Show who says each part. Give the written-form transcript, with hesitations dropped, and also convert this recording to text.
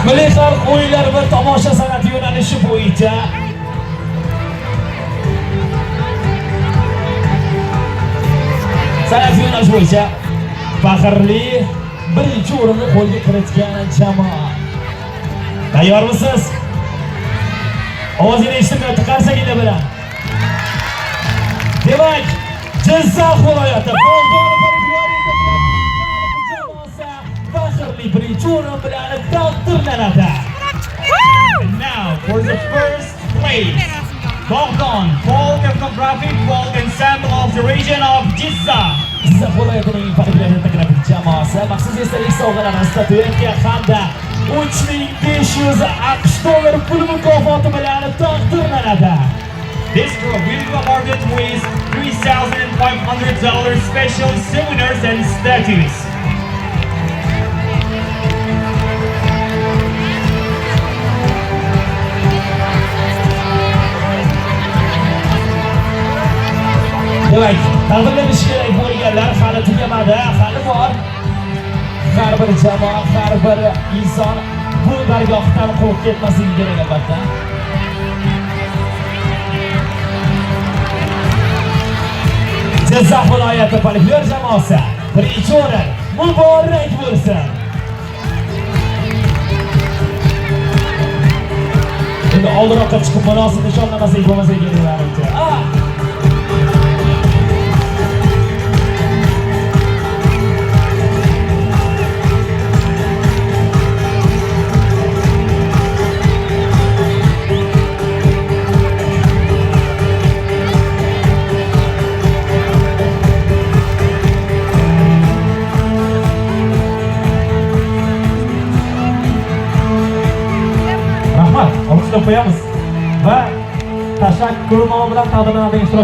Speaker 1: Milliy xalq o'yinlari va tomosha san'ati yo'nalishi bo'yicha faxrli birinchi o'rinni qo'lga kiritgan jamoa. Tayyormisiz? Ovozini eshitib qarsaginglar bilan. Demak, Jizzax viloyati faxrli birinchi o'rin bilan taqdirlanadi.
Speaker 2: Now for the first place, Bogdan, folk ethnographic folk ensemble of the region of Jizzax.
Speaker 1: Jizzax viloyatining folklor jamoasi maxsus esdalik sovg'alari, statuetka hamda 3500 AQSh dollar pul mukofoti bilan taqdirlanadi.
Speaker 2: This group will be awarded with $3,500 special souvenirs and statues.
Speaker 1: Demak, taqdirlanishi kerak bo'lganlar hali tugamadi, hali bor. Har bir jamoa, har bir inson bu dargohdan qolib ketmasligi kerak albatta. Jizzax viloyati folklor jamoasi birinchi o'rin muborak bo'lsin. Endi oldinroqqa chiqib munosib nishonlamasak bo'lmasa kerak. Rahmat, olqishlab qo'yamiz va tashakkur nomi bilan taqdirlanadigan ishtirok